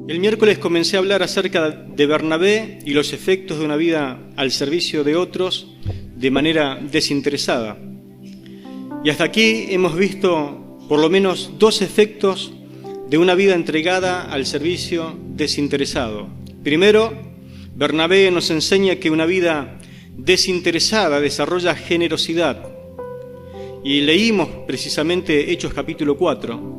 El miércoles comencé a hablar acerca de Bernabé y los efectos de una vida al servicio de otros de manera desinteresada. Y hasta aquí hemos visto por lo menos dos efectos de una vida entregada al servicio desinteresado. Primero, Bernabé nos enseña que una vida desinteresada desarrolla generosidad. Y leímos precisamente Hechos capítulo 4.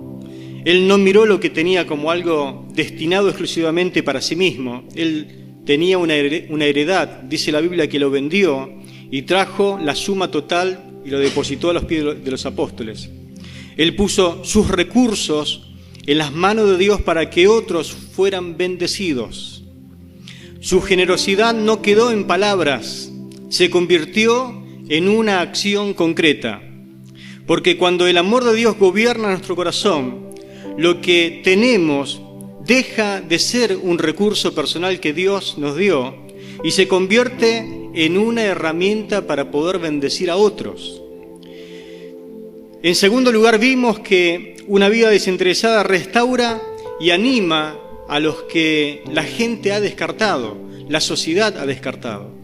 Él no miró lo que tenía como algo destinado exclusivamente para sí mismo. Él tenía una heredad, dice la Biblia, que lo vendió y trajo la suma total y lo depositó a los pies de los apóstoles. Él puso sus recursos en las manos de Dios para que otros fueran bendecidos. Su generosidad no quedó en palabras, se convirtió en una acción concreta. Porque cuando el amor de Dios gobierna nuestro corazón, lo que tenemos deja de ser un recurso personal que Dios nos dio y se convierte en una herramienta para poder bendecir a otros. En segundo lugar, vimos que una vida desinteresada restaura y anima a los que la gente ha descartado, la sociedad ha descartado.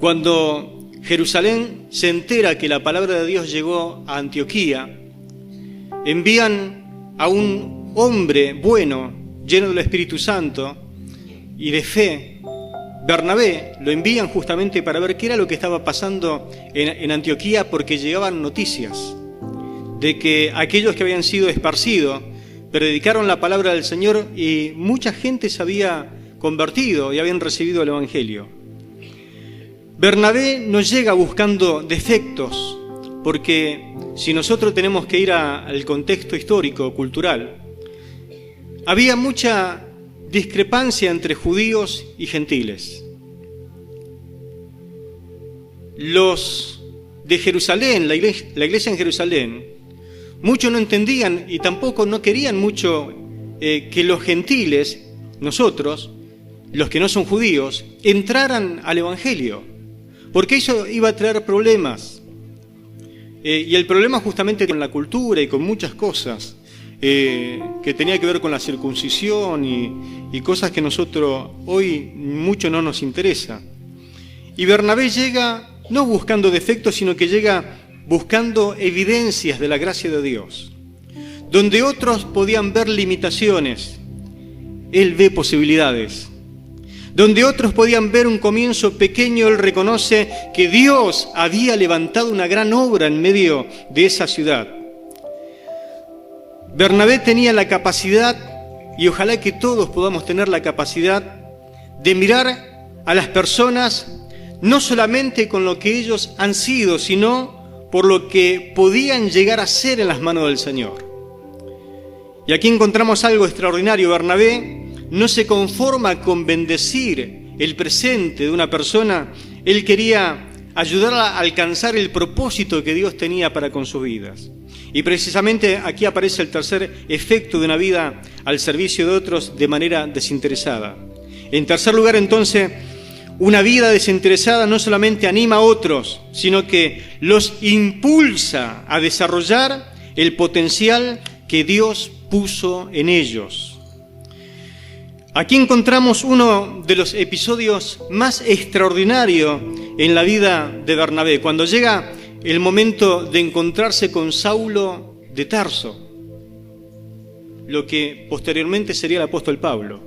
Cuando Jerusalén se entera que la palabra de Dios llegó a Antioquía, envían a un hombre bueno, lleno del Espíritu Santo y de fe. Bernabé lo envían justamente para ver qué era lo que estaba pasando en Antioquía, porque llegaban noticias de que aquellos que habían sido esparcidos predicaron la palabra del Señor y mucha gente se había convertido y habían recibido el Evangelio. Bernabé no llega buscando defectos, porque si nosotros tenemos que ir al contexto histórico, cultural, había mucha discrepancia entre judíos y gentiles. Los de Jerusalén, la iglesia en Jerusalén, muchos no entendían y tampoco no querían mucho que los gentiles, nosotros, los que no son judíos, entraran al Evangelio, porque eso iba a traer problemas. Y el problema justamente con la cultura y con muchas cosas que tenía que ver con la circuncisión y cosas que nosotros hoy mucho no nos interesa. Y Bernabé llega no buscando defectos, sino que llega buscando evidencias de la gracia de Dios. Donde otros podían ver limitaciones, él ve posibilidades. Donde otros podían ver un comienzo pequeño, él reconoce que Dios había levantado una gran obra en medio de esa ciudad. Bernabé tenía la capacidad, y ojalá que todos podamos tener la capacidad, de mirar a las personas no solamente con lo que ellos han sido, sino por lo que podían llegar a ser en las manos del Señor. Y aquí encontramos algo extraordinario. Bernabé no se conforma con bendecir el presente de una persona, él quería ayudarla a alcanzar el propósito que Dios tenía para con sus vidas. Y precisamente aquí aparece el tercer efecto de una vida al servicio de otros de manera desinteresada. En tercer lugar, entonces, una vida desinteresada no solamente anima a otros, sino que los impulsa a desarrollar el potencial que Dios puso en ellos. Aquí encontramos uno de los episodios más extraordinarios en la vida de Bernabé, cuando llega el momento de encontrarse con Saulo de Tarso, lo que posteriormente sería el apóstol Pablo.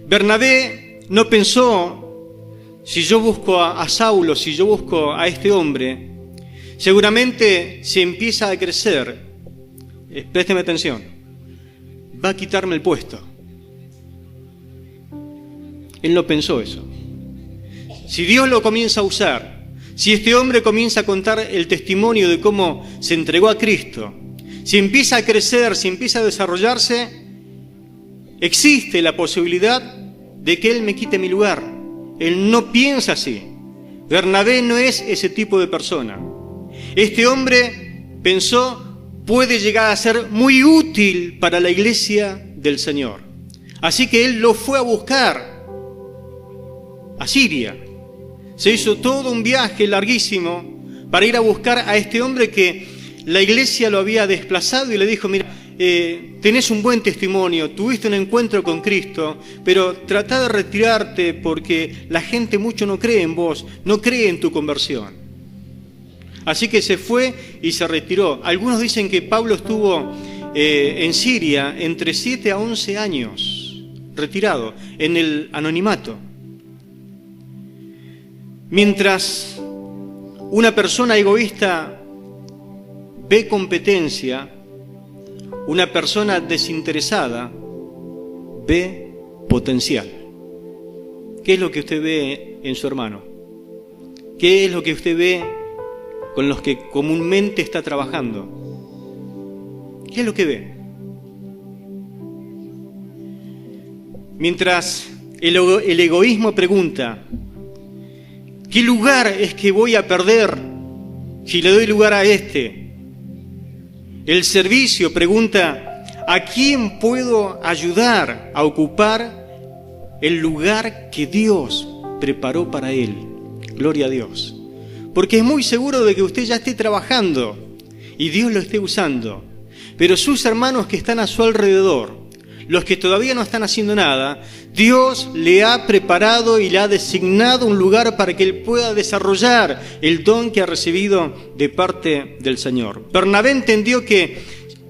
Bernabé no pensó, si yo busco a Saulo, si yo busco a este hombre, seguramente si empieza a crecer, présteme atención, va a quitarme el puesto. Él no pensó eso. Si Dios lo comienza a usar, si este hombre comienza a contar el testimonio de cómo se entregó a Cristo, si empieza a crecer, si empieza a desarrollarse, existe la posibilidad de que Él me quite mi lugar. Él no piensa así. Bernabé no es ese tipo de persona. Este hombre pensó, puede llegar a ser muy útil para la iglesia del Señor. Así que él lo fue a buscar a Siria. Se hizo todo un viaje larguísimo para ir a buscar a este hombre que la iglesia lo había desplazado y le dijo, mira, tenés un buen testimonio, tuviste un encuentro con Cristo, pero tratá de retirarte porque la gente mucho no cree en vos, no cree en tu conversión. Así que se fue y se retiró. Algunos dicen que Pablo estuvo en Siria entre 7 a 11 años, retirado, en el anonimato. Mientras una persona egoísta ve competencia, una persona desinteresada ve potencial. ¿Qué es lo que usted ve en su hermano? ¿Qué es lo que usted ve con los que comúnmente está trabajando? ¿Qué es lo que ve? Mientras el egoísmo pregunta, ¿qué lugar es que voy a perder si le doy lugar a este? El servicio pregunta, ¿a quién puedo ayudar a ocupar el lugar que Dios preparó para él? Gloria a Dios. Porque es muy seguro de que usted ya esté trabajando y Dios lo esté usando. Pero sus hermanos que están a su alrededor, los que todavía no están haciendo nada, Dios le ha preparado y le ha designado un lugar para que él pueda desarrollar el don que ha recibido de parte del Señor. Bernabé entendió que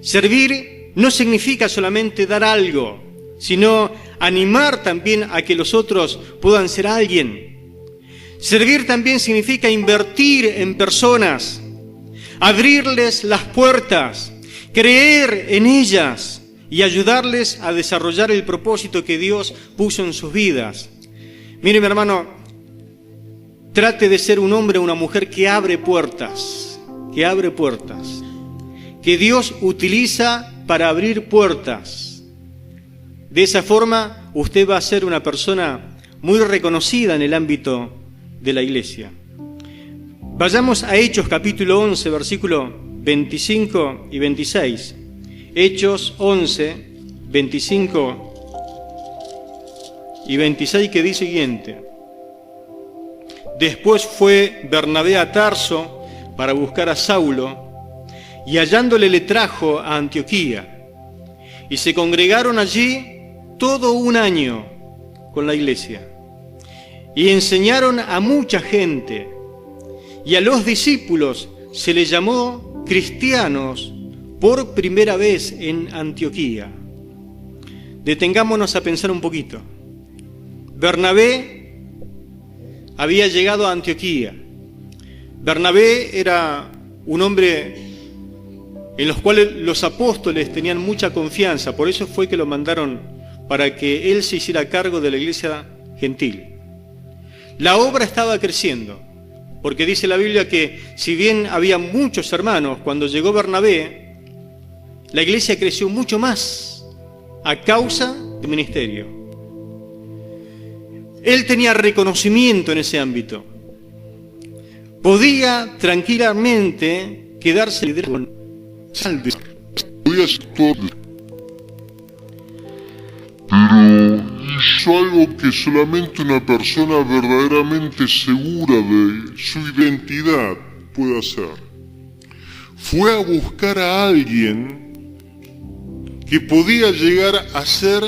servir no significa solamente dar algo, sino animar también a que los otros puedan ser alguien. Servir también significa invertir en personas, abrirles las puertas, creer en ellas y ayudarles a desarrollar el propósito que Dios puso en sus vidas. Mire, mi hermano, trate de ser un hombre o una mujer que abre puertas, que Dios utiliza para abrir puertas. De esa forma, usted va a ser una persona muy reconocida en el ámbito de la iglesia. Vayamos a Hechos capítulo 11, versículo 25 y 26. Hechos 11, 25 y 26, que dice siguiente: Después fue Bernabé a Tarso para buscar a Saulo, y hallándole le trajo a Antioquía. Y se congregaron allí todo un año con la iglesia, y enseñaron a mucha gente, y a los discípulos se les llamó cristianos por primera vez en Antioquía. Detengámonos a pensar un poquito. Bernabé había llegado a Antioquía. Bernabé era un hombre en los cuales los apóstoles tenían mucha confianza, por eso fue que lo mandaron para que él se hiciera cargo de la iglesia gentil. La obra estaba creciendo, porque dice la Biblia que si bien había muchos hermanos, cuando llegó Bernabé, la iglesia creció mucho más a causa del ministerio. Él tenía reconocimiento en ese ámbito. Podía tranquilamente quedarse liderando. Pero hizo algo que solamente una persona verdaderamente segura de su identidad puede hacer. Fue a buscar a alguien que podía llegar a ser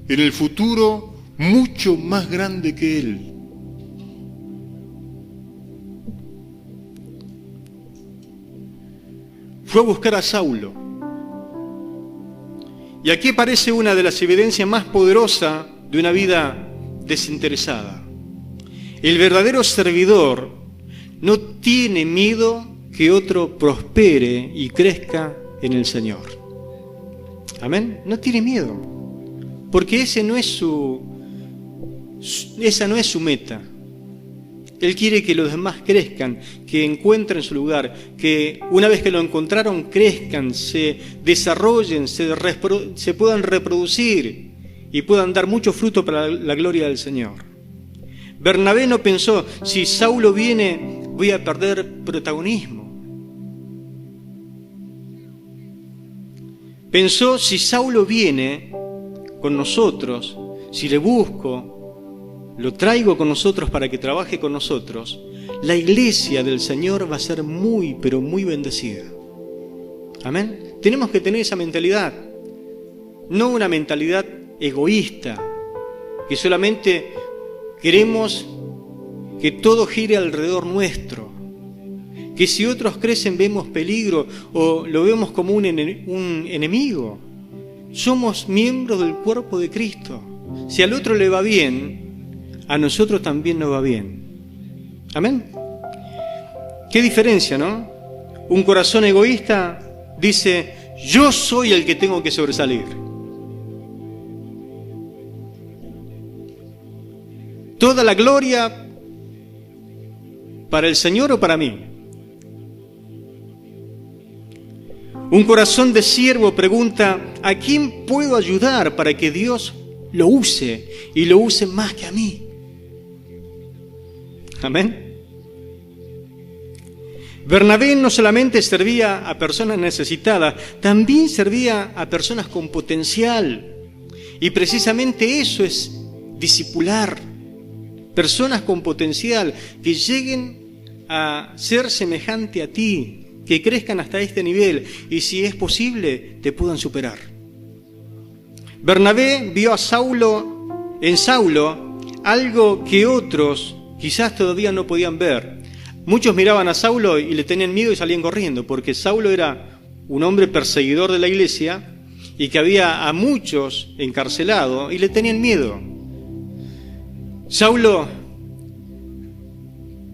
en el futuro mucho más grande que él. Fue a buscar a Saulo. Y aquí aparece una de las evidencias más poderosas de una vida desinteresada. El verdadero servidor no tiene miedo que otro prospere y crezca en el Señor. Amén. No tiene miedo, porque esa no es su meta. Él quiere que los demás crezcan, que encuentren su lugar, que una vez que lo encontraron crezcan, se desarrollen, se puedan reproducir y puedan dar mucho fruto para la gloria del Señor. Bernabé no pensó, si Saulo viene voy a perder protagonismo. Pensó, si Saulo viene con nosotros, si le busco, lo traigo con nosotros para que trabaje con nosotros, la iglesia del Señor va a ser muy, pero muy bendecida. Amén. tenemos que tener esa mentalidad, no una mentalidad egoísta, que solamente queremos que todo gire alrededor nuestro, que si otros crecen vemos peligro o lo vemos como un enemigo. Somos miembros del cuerpo de Cristo. Si al otro le va bien, a nosotros también nos va bien. Amén. Qué diferencia, ¿no? Un corazón egoísta dice, yo soy el que tengo que sobresalir. Toda la gloria para el Señor o para mí. Un corazón de siervo pregunta, ¿a quién puedo ayudar para que Dios lo use y lo use más que a mí? Amén. Bernabé no solamente servía a personas necesitadas, también servía a personas con potencial. Y precisamente eso es discipular. Personas con potencial que lleguen a ser semejante a ti, que crezcan hasta este nivel y si es posible te puedan superar. Bernabé vio en Saulo algo que otros quizás todavía no podían ver. Muchos miraban a Saulo y le tenían miedo y salían corriendo, porque Saulo era un hombre perseguidor de la iglesia y que había a muchos encarcelado y le tenían miedo. Saulo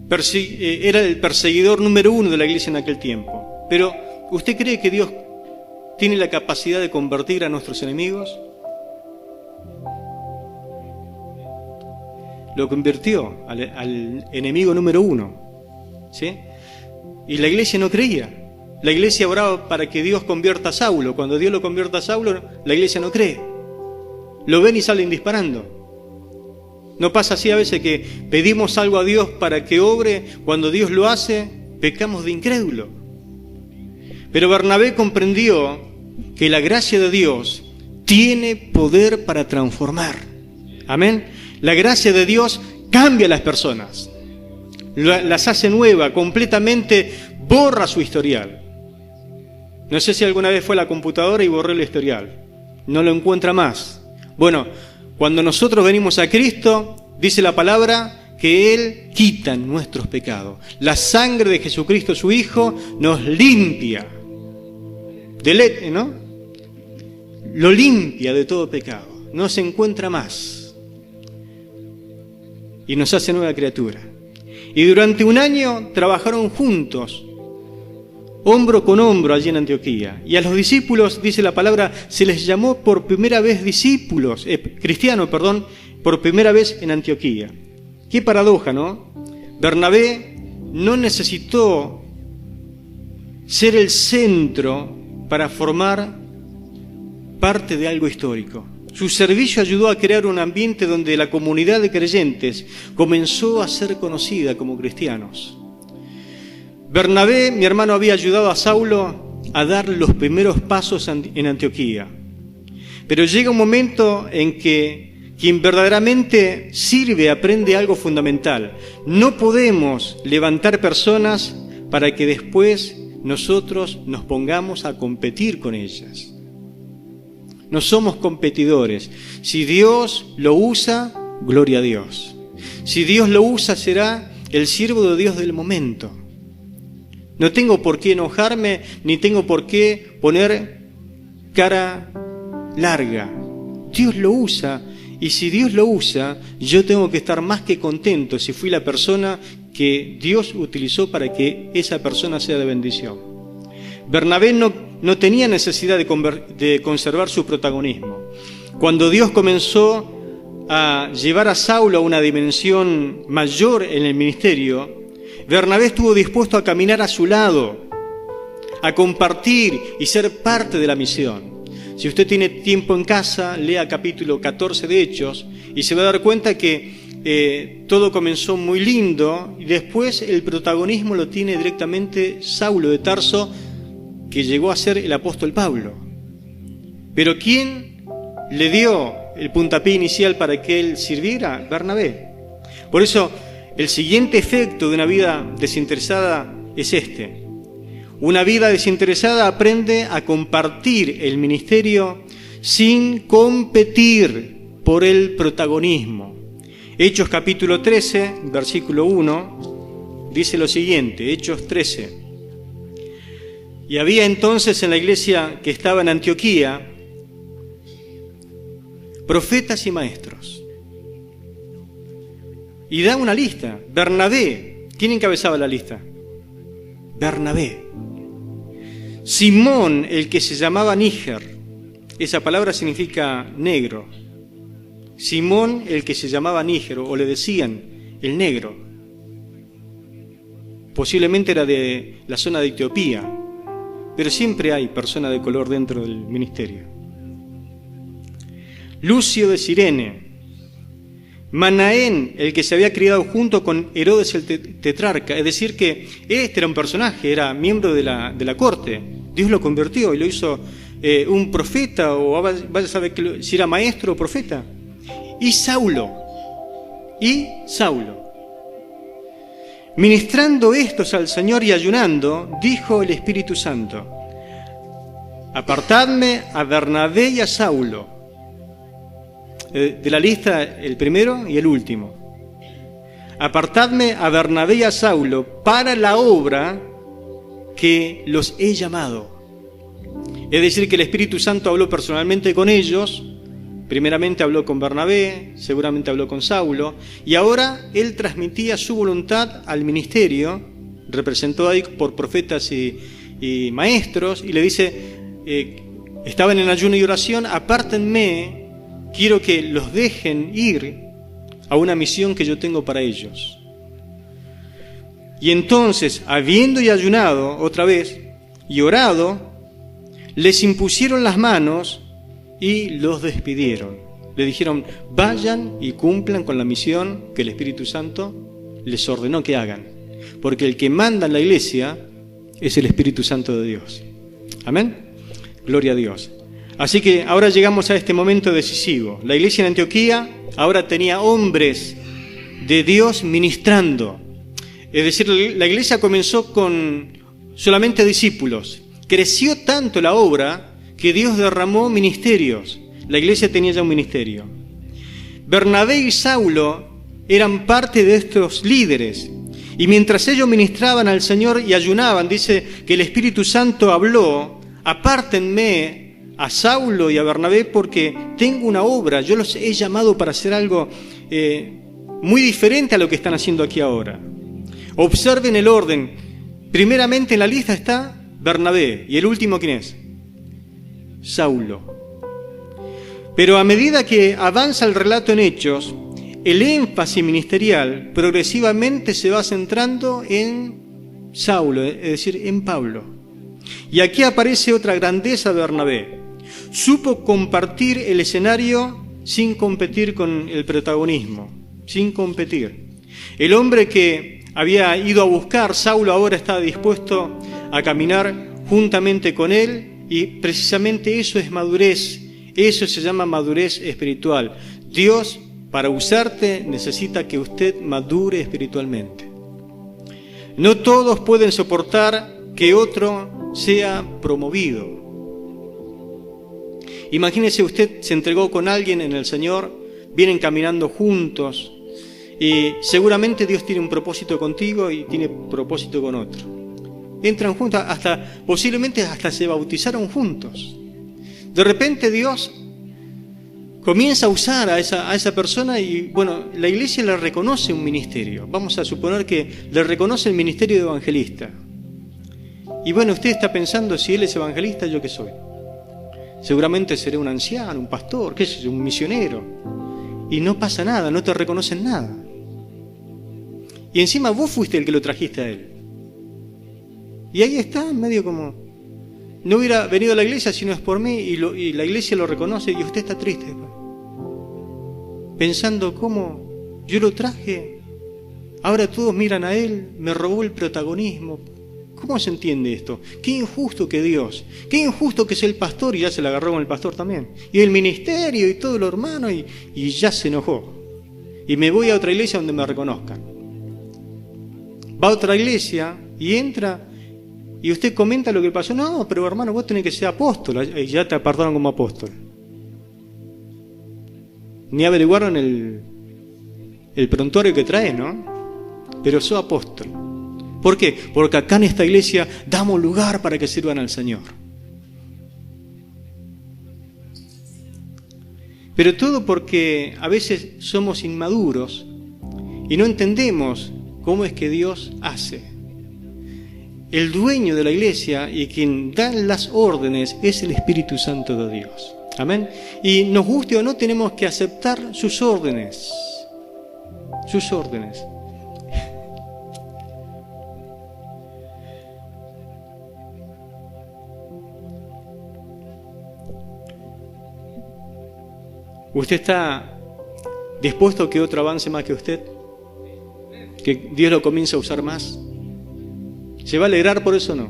era el perseguidor número 1 de la iglesia en aquel tiempo. Pero, ¿usted cree que Dios tiene la capacidad de convertir a nuestros enemigos? Lo convirtió al enemigo número 1, ¿sí? Y la iglesia no creía. La iglesia oraba para que Dios convierta a Saulo. Cuando Dios lo convierta a Saulo, la iglesia no cree. Lo ven y salen disparando. ¿No pasa así a veces que pedimos algo a Dios para que obre? Cuando Dios lo hace, pecamos de incrédulo. Pero Bernabé comprendió que la gracia de Dios tiene poder para transformar. Amén. La gracia de Dios cambia a las personas, las hace nuevas, completamente borra su historial. No sé si alguna vez fue a la computadora y borró el historial. No lo encuentra más. Bueno, cuando nosotros venimos a Cristo, dice la palabra que Él quita nuestros pecados. La sangre de Jesucristo, su Hijo, nos limpia. ¿No? Lo limpia de todo pecado. No se encuentra más. Y nos hace nueva criatura. Y durante un año trabajaron juntos, hombro con hombro allí en Antioquía. Y a los discípulos, dice la palabra, se les llamó por primera vez cristianos, por primera vez en Antioquía. Qué paradoja, ¿no? Bernabé no necesitó ser el centro para formar parte de algo histórico. Su servicio ayudó a crear un ambiente donde la comunidad de creyentes comenzó a ser conocida como cristianos. Bernabé, mi hermano, había ayudado a Saulo a dar los primeros pasos en Antioquía. Pero llega un momento en que quien verdaderamente sirve aprende algo fundamental. No podemos levantar personas para que después nosotros nos pongamos a competir con ellas. No somos competidores. Si Dios lo usa, gloria a Dios. Si Dios lo usa, será el siervo de Dios del momento. No tengo por qué enojarme, ni tengo por qué poner cara larga. Dios lo usa, y si Dios lo usa, yo tengo que estar más que contento si fui la persona que Dios utilizó para que esa persona sea de bendición. Bernabé no tenía necesidad de conservar su protagonismo. Cuando Dios comenzó a llevar a Saulo a una dimensión mayor en el ministerio, Bernabé estuvo dispuesto a caminar a su lado, a compartir y ser parte de la misión. Si usted tiene tiempo en casa, lea capítulo 14 de Hechos y se va a dar cuenta que todo comenzó muy lindo y después el protagonismo lo tiene directamente Saulo de Tarso, que llegó a ser el apóstol Pablo. Pero ¿quién le dio el puntapié inicial para que él sirviera? Bernabé. Por eso, el siguiente efecto de una vida desinteresada es este. Una vida desinteresada aprende a compartir el ministerio sin competir por el protagonismo. Hechos capítulo 13, versículo 1, dice lo siguiente, Hechos 13. Y había entonces en la iglesia que estaba en Antioquía profetas y maestros. Y da una lista. Bernabé. ¿Quién encabezaba la lista? Bernabé. Simón, el que se llamaba Níger. Esa palabra significa negro. Simón, el que se llamaba Níger, o le decían el negro. Posiblemente era de la zona de Etiopía, pero siempre hay personas de color dentro del ministerio. Lucio de Cirene. Manaén, el que se había criado junto con Herodes el tetrarca, es decir que este era un personaje, era miembro de la corte. Dios lo convirtió y lo hizo un profeta, o vaya a saber si era maestro o profeta. Y Saulo. Ministrando estos al Señor y ayunando, dijo el Espíritu Santo: apartadme a Bernabé y a Saulo. De la lista, el primero y el último. Apartadme a Bernabé y a Saulo para la obra que los he llamado. Es decir, que el Espíritu Santo habló personalmente con ellos. Primeramente habló con Bernabé, seguramente habló con Saulo, y ahora él transmitía su voluntad al ministerio, representado ahí por profetas y maestros, y le dice, estaban en ayuno y oración, apártenme. Quiero que los dejen ir a una misión que yo tengo para ellos. Y entonces, habiendo y ayunado otra vez y orado, les impusieron las manos y los despidieron. Le dijeron, vayan y cumplan con la misión que el Espíritu Santo les ordenó que hagan. Porque el que manda en la iglesia es el Espíritu Santo de Dios. Amén. Gloria a Dios. Así que ahora llegamos a este momento decisivo. La iglesia en Antioquía ahora tenía hombres de Dios ministrando. Es decir, la iglesia comenzó con solamente discípulos. Creció tanto la obra que Dios derramó ministerios. La iglesia tenía ya un ministerio. Bernabé y Saulo eran parte de estos líderes. Y mientras ellos ministraban al Señor y ayunaban, dice que el Espíritu Santo habló, apártenme a Saulo y a Bernabé porque tengo una obra, yo los he llamado para hacer algo muy diferente a lo que están haciendo aquí ahora. Observen el orden. Primeramente en la lista está Bernabé, y el último ¿quién es? Saulo. Pero a medida que avanza el relato en Hechos, el énfasis ministerial progresivamente se va centrando en Saulo, es decir, en Pablo. Y aquí aparece otra grandeza de Bernabé. Supo compartir el escenario sin competir con el protagonismo, sin competir. El hombre que había ido a buscar, Saulo ahora está dispuesto a caminar juntamente con él, y precisamente eso es madurez, eso se llama madurez espiritual. Dios, para usarte, necesita que usted madure espiritualmente. No todos pueden soportar que otro sea promovido. Imagínese, usted se entregó con alguien en el Señor, vienen caminando juntos y seguramente Dios tiene un propósito contigo y tiene propósito con otro. Entran juntos, posiblemente hasta se bautizaron juntos. De repente Dios comienza a usar a esa persona y bueno, la iglesia le reconoce un ministerio. Vamos a suponer que le reconoce el ministerio de evangelista. Y bueno, usted está pensando, si él es evangelista, ¿yo qué soy? Seguramente seré un anciano, un pastor, qué sé yo, un misionero. Y no pasa nada, no te reconocen nada. Y encima vos fuiste el que lo trajiste a él. Y ahí está, medio como, no hubiera venido a la iglesia si no es por mí, y la iglesia lo reconoce y usted está triste. Pensando, ¿cómo yo lo traje? Ahora todos miran a él, me robó el protagonismo. ¿Cómo se entiende esto? Qué injusto que Dios, qué injusto que es el pastor, y ya se la agarró con el pastor también. Y el ministerio y todo lo hermano, y ya se enojó. Y me voy a otra iglesia donde me reconozcan. Va a otra iglesia y entra y usted comenta lo que pasó. No, pero hermano, vos tenés que ser apóstol. Y ya te apartaron como apóstol. Ni averiguaron el prontuario que trae, ¿no? Pero sos apóstol. ¿Por qué? Porque acá en esta iglesia damos lugar para que sirvan al Señor. Pero todo porque a veces somos inmaduros y no entendemos cómo es que Dios hace. El dueño de la iglesia y quien da las órdenes es el Espíritu Santo de Dios. Amén. Y nos guste o no, tenemos que aceptar sus órdenes. Sus órdenes. ¿Usted está dispuesto a que otro avance más que usted? ¿Que Dios lo comience a usar más? ¿Se va a alegrar por eso o no?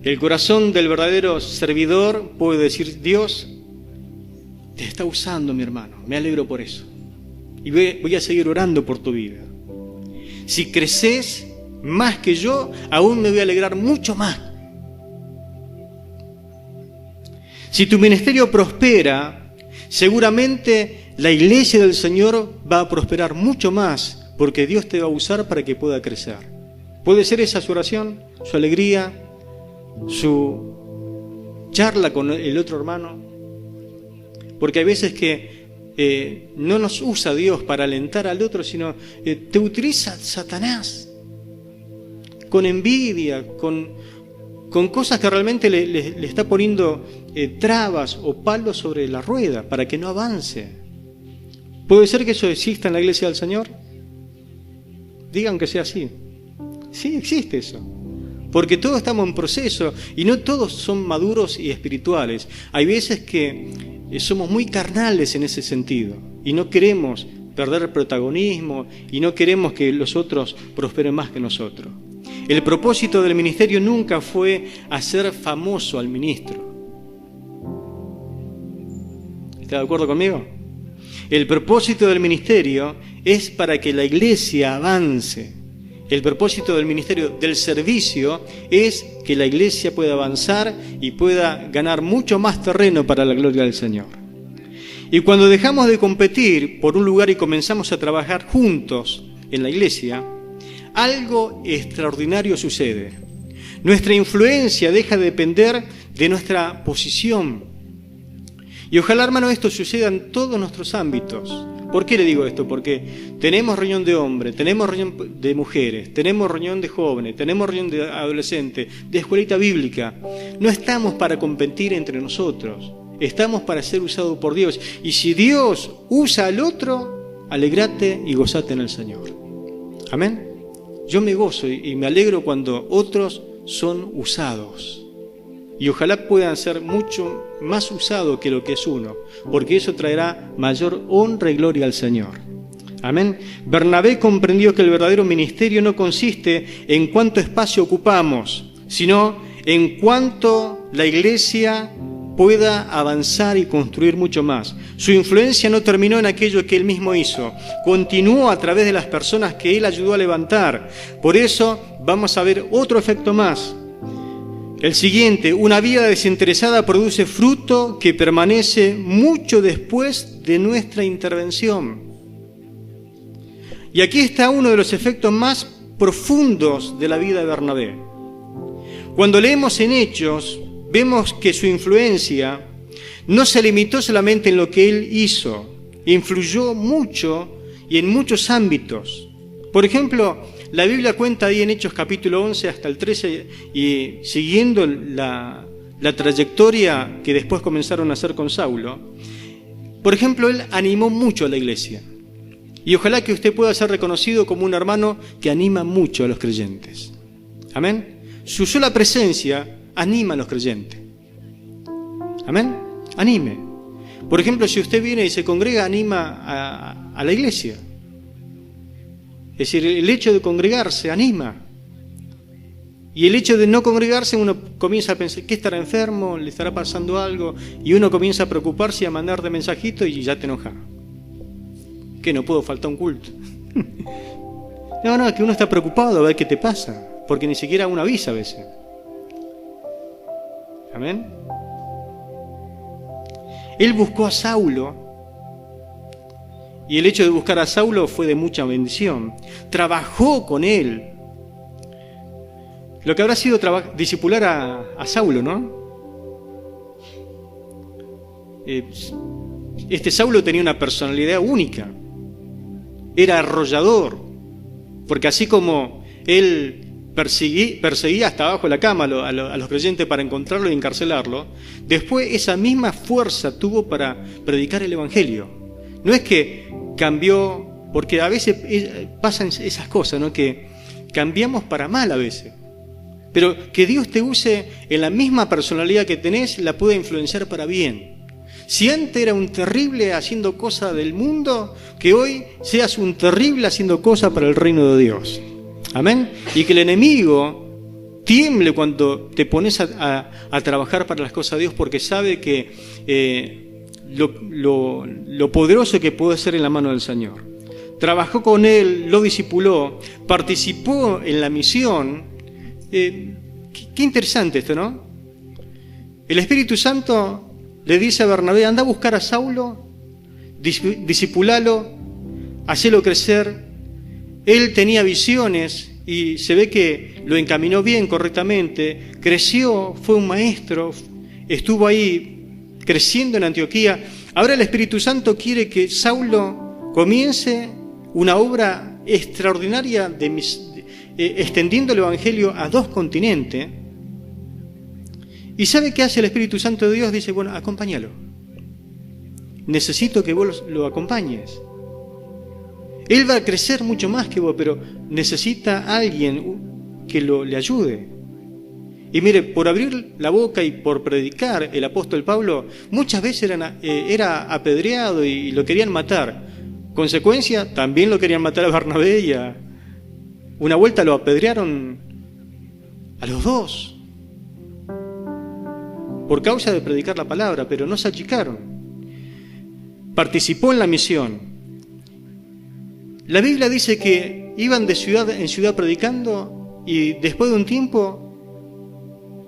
El corazón del verdadero servidor puede decir: Dios te está usando, mi hermano, me alegro por eso. Y voy a seguir orando por tu vida. Si creces más que yo, aún me voy a alegrar mucho más. Si tu ministerio prospera, seguramente la iglesia del Señor va a prosperar mucho más, porque Dios te va a usar para que pueda crecer. ¿Puede ser esa su oración, su alegría, su charla con el otro hermano? Porque hay veces que no nos usa Dios para alentar al otro, sino te utiliza Satanás con envidia, con cosas que realmente le está poniendo trabas o palos sobre la rueda para que no avance. ¿Puede ser que eso exista en la iglesia del Señor? Digan que sea así. Sí, existe eso. Porque todos estamos en proceso y no todos son maduros y espirituales. Hay veces que somos muy carnales en ese sentido y no queremos perder el protagonismo y no queremos que los otros prosperen más que nosotros. El propósito del ministerio nunca fue hacer famoso al ministro. ¿Está de acuerdo conmigo? El propósito del ministerio es para que la iglesia avance. El propósito del ministerio del servicio es que la iglesia pueda avanzar y pueda ganar mucho más terreno para la gloria del Señor. Y cuando dejamos de competir por un lugar y comenzamos a trabajar juntos en la iglesia, algo extraordinario sucede. Nuestra influencia deja de depender de nuestra posición. Y ojalá, hermano, esto suceda en todos nuestros ámbitos. ¿Por qué le digo esto? Porque tenemos reunión de hombres, tenemos reunión de mujeres, tenemos reunión de jóvenes, tenemos reunión de adolescentes, de escuelita bíblica. No estamos para competir entre nosotros, estamos para ser usados por Dios. Y si Dios usa al otro, alegrate y gozate en el Señor. Amén. Yo me gozo y me alegro cuando otros son usados. Y ojalá puedan ser mucho más usados que lo que es uno, porque eso traerá mayor honra y gloria al Señor. Amén. Bernabé comprendió que el verdadero ministerio no consiste en cuánto espacio ocupamos, sino en cuánto la iglesia pueda avanzar y construir mucho más. Su influencia no terminó en aquello que él mismo hizo, continuó a través de las personas que él ayudó a levantar. Por eso vamos a ver otro efecto más. El siguiente: una vida desinteresada produce fruto que permanece mucho después de nuestra intervención. Y aquí está uno de los efectos más profundos de la vida de Bernabé. Cuando leemos en Hechos, vemos que su influencia no se limitó solamente en lo que él hizo, influyó mucho y en muchos ámbitos. Por ejemplo, la Biblia cuenta ahí en Hechos capítulo 11 hasta el 13, y siguiendo la trayectoria que después comenzaron a hacer con Saulo, por ejemplo, él animó mucho a la iglesia. Y ojalá que usted pueda ser reconocido como un hermano que anima mucho a los creyentes. Amén. Su sola presencia anima a los creyentes. Amén. Anime. Por ejemplo, si usted viene y se congrega, anima a la iglesia. Es decir, el hecho de congregarse anima. Y el hecho de no congregarse, uno comienza a pensar: ¿qué estará enfermo? ¿Le estará pasando algo? Y uno comienza a preocuparse y a mandarte mensajitos y ya te enoja. ¿Qué? ¿No puedo faltar a un culto? No, es que uno está preocupado a ver qué te pasa. porque ni siquiera uno avisa a veces. Amén. Él buscó a Saulo, y el hecho de buscar a Saulo fue de mucha bendición. Trabajó con él. Lo que habrá sido discipular a Saulo, ¿no? Este Saulo tenía una personalidad única. Era arrollador, porque así como él perseguía hasta abajo de la cama a los creyentes para encontrarlo y encarcelarlo, después esa misma fuerza tuvo para predicar el Evangelio. No es que cambió, porque a veces pasan esas cosas, ¿no? Que cambiamos para mal a veces. Pero que Dios te use en la misma personalidad que tenés, la puede influenciar para bien. Si antes era un terrible haciendo cosas del mundo, que hoy seas un terrible haciendo cosas para el reino de Dios. Amén. Y que el enemigo tiemble cuando te pones a trabajar para las cosas de Dios, porque sabe que lo poderoso que puede ser en la mano del Señor. Trabajó con él, lo discipuló, participó en la misión. Qué interesante esto, ¿no? El Espíritu Santo le dice a Bernabé: anda a buscar a Saulo, discipulalo, hacelo crecer. Él tenía visiones y se ve que lo encaminó bien, correctamente, creció, fue un maestro, estuvo ahí creciendo en Antioquía. Ahora el Espíritu Santo quiere que Saulo comience una obra extraordinaria extendiendo el Evangelio a 2 continentes. ¿Y sabe qué hace el Espíritu Santo de Dios? Dice: bueno, acompáñalo. Necesito que vos lo acompañes. Él va a crecer mucho más que vos, pero necesita a alguien que le ayude. Y mire, por abrir la boca y por predicar, el apóstol Pablo muchas veces era apedreado y lo querían matar. Consecuencia, también lo querían matar a Bernabé y una vuelta lo apedrearon a los 2 por causa de predicar la palabra, pero no se achicaron. Participó en la misión. La Biblia dice que iban de ciudad en ciudad predicando y después de un tiempo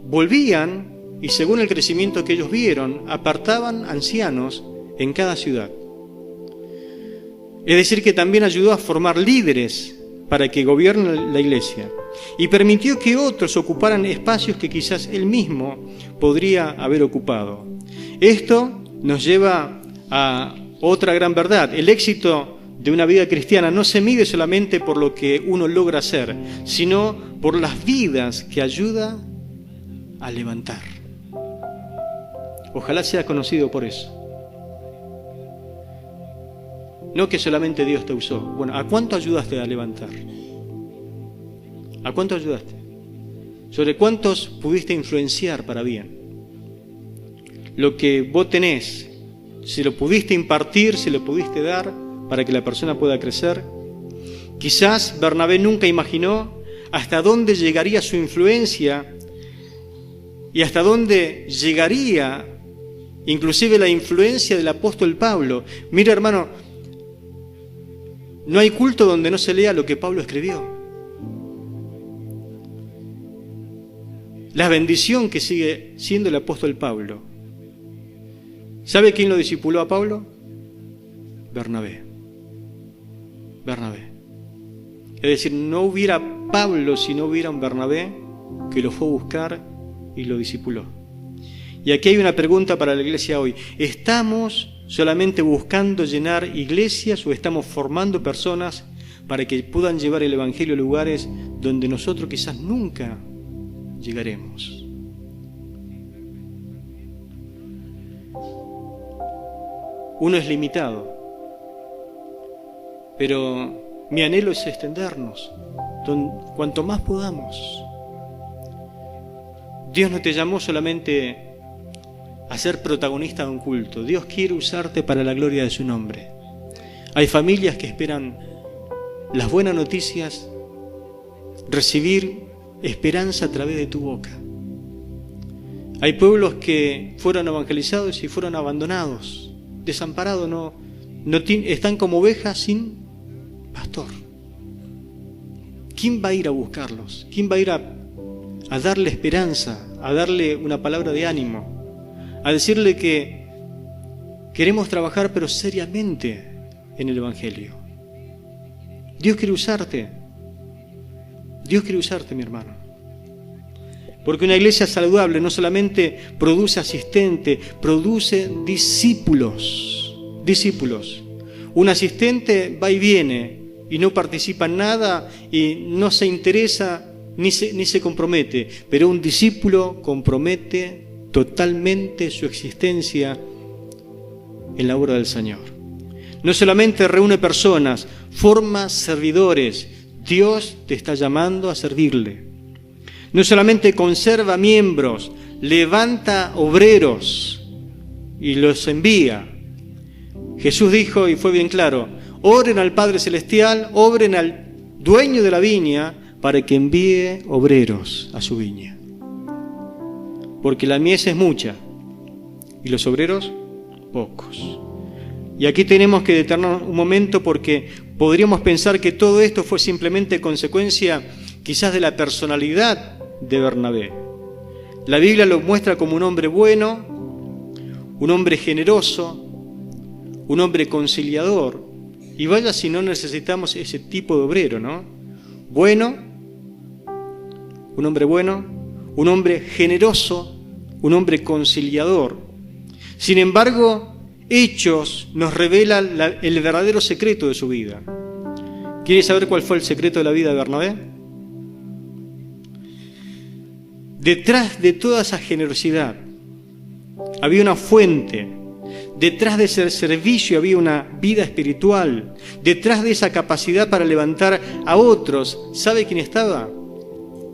volvían y, según el crecimiento que ellos vieron, apartaban ancianos en cada ciudad. Es decir, que también ayudó a formar líderes para que gobiernen la iglesia y permitió que otros ocuparan espacios que quizás él mismo podría haber ocupado. Esto nos lleva a otra gran verdad: el éxito de una vida cristiana no se mide solamente por lo que uno logra hacer, sino por las vidas que ayuda a levantar. Ojalá sea conocido por eso. No que solamente Dios te usó. Bueno, ¿a cuánto ayudaste a levantar? ¿A cuánto ayudaste? ¿Sobre cuántos pudiste influenciar para bien? Lo que vos tenés, si lo pudiste impartir, si lo pudiste dar para que la persona pueda crecer. Quizás Bernabé nunca imaginó hasta dónde llegaría su influencia y hasta dónde llegaría inclusive la influencia del apóstol Pablo. Mira, hermano, no hay culto donde no se lea lo que Pablo escribió. La bendición que sigue siendo el apóstol Pablo. ¿Sabe quién lo discipuló a Pablo? Bernabé. Es decir, no hubiera Pablo si no hubiera un Bernabé que lo fue a buscar y lo discipuló. Y aquí hay una pregunta para la iglesia hoy: ¿estamos solamente buscando llenar iglesias o estamos formando personas para que puedan llevar el Evangelio a lugares donde nosotros quizás nunca llegaremos? Uno es limitado, pero mi anhelo es extendernos cuanto más podamos. Dios no te llamó solamente a ser protagonista de un culto. Dios quiere usarte para la gloria de su nombre. Hay familias que esperan las buenas noticias, recibir esperanza a través de tu boca. Hay pueblos que fueron evangelizados y fueron abandonados, desamparados, están como ovejas sin pastor. ¿quién va a ir a buscarlos? ¿Quién va a ir a darle esperanza, a darle una palabra de ánimo, a decirle que queremos trabajar pero seriamente en el Evangelio? Dios quiere usarte. Dios quiere usarte, mi hermano. Porque una iglesia saludable no solamente produce asistentes, produce discípulos. Discípulos. Un asistente va y viene y no participa en nada y no se interesa ni se compromete. Pero un discípulo compromete totalmente su existencia en la obra del Señor. No solamente reúne personas, forma servidores. Dios te está llamando a servirle. No solamente conserva miembros, levanta obreros y los envía. Jesús dijo, y fue bien claro, oren al Padre Celestial, oren al dueño de la viña para que envíe obreros a su viña. Porque la mies es mucha y los obreros pocos. Y aquí tenemos que detenernos un momento porque podríamos pensar que todo esto fue simplemente consecuencia quizás de la personalidad de Bernabé. La Biblia lo muestra como un hombre bueno, un hombre generoso, un hombre conciliador. Y vaya si no necesitamos ese tipo de obrero, ¿no? Bueno, un hombre generoso, un hombre conciliador. Sin embargo, Hechos nos revela el verdadero secreto de su vida. ¿Quieres saber cuál fue el secreto de la vida de Bernabé? Detrás de toda esa generosidad había una fuente. Detrás de ese servicio había una vida espiritual. Detrás de esa capacidad para levantar a otros, ¿sabe quién estaba?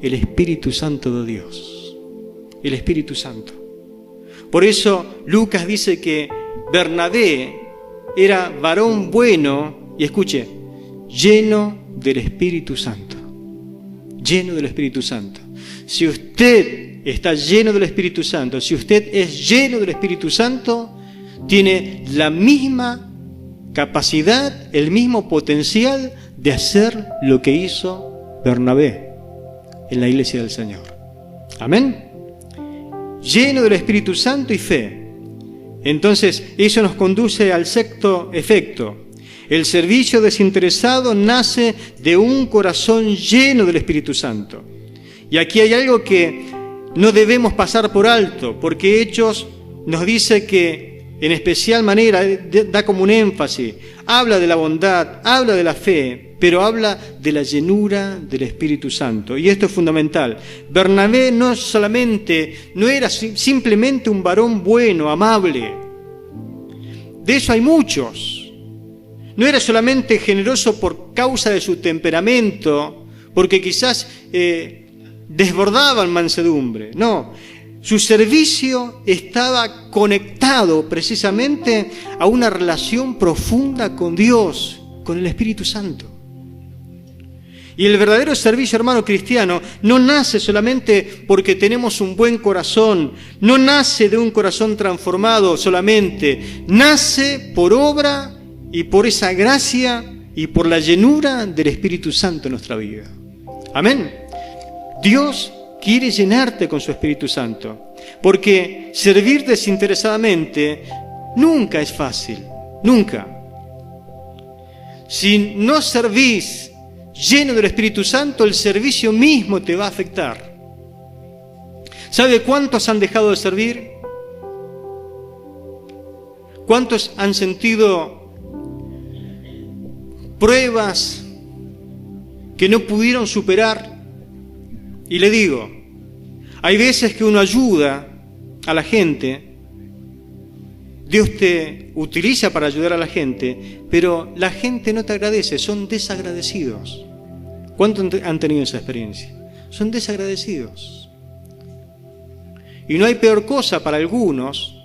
El Espíritu Santo de Dios. El Espíritu Santo. Por eso Lucas dice que Bernabé era varón bueno, y escuche, lleno del Espíritu Santo. Lleno del Espíritu Santo. Si usted está lleno del Espíritu Santo, si usted es lleno del Espíritu Santo, tiene la misma capacidad, el mismo potencial de hacer lo que hizo Bernabé en la iglesia del Señor. Amén. Lleno del Espíritu Santo y fe. Entonces, eso nos conduce al sexto efecto. El servicio desinteresado nace de un corazón lleno del Espíritu Santo. Y aquí hay algo que no debemos pasar por alto, porque Hechos nos dice que en especial manera da como un énfasis, habla de la bondad, habla de la fe, pero habla de la llenura del Espíritu Santo. Y esto es fundamental. Bernabé no era simplemente un varón bueno, amable. De eso hay muchos. No era solamente generoso por causa de su temperamento, porque quizás desbordaba en mansedumbre. No, su servicio estaba conectado precisamente a una relación profunda con Dios, con el Espíritu Santo. Y el verdadero servicio, hermano cristiano, no nace solamente porque tenemos un buen corazón, no nace de un corazón transformado solamente, nace por obra y por esa gracia y por la llenura del Espíritu Santo en nuestra vida. Amén. Dios quiere llenarte con su Espíritu Santo, porque servir desinteresadamente nunca es fácil, nunca. Si no servís lleno del Espíritu Santo, el servicio mismo te va a afectar. ¿Sabe cuántos han dejado de servir? ¿Cuántos han sentido pruebas que no pudieron superar? Y le digo, hay veces que uno ayuda a la gente, Dios te utiliza para ayudar a la gente, pero la gente no te agradece, son desagradecidos. ¿Cuántos han tenido esa experiencia? Son desagradecidos. Y no hay peor cosa para algunos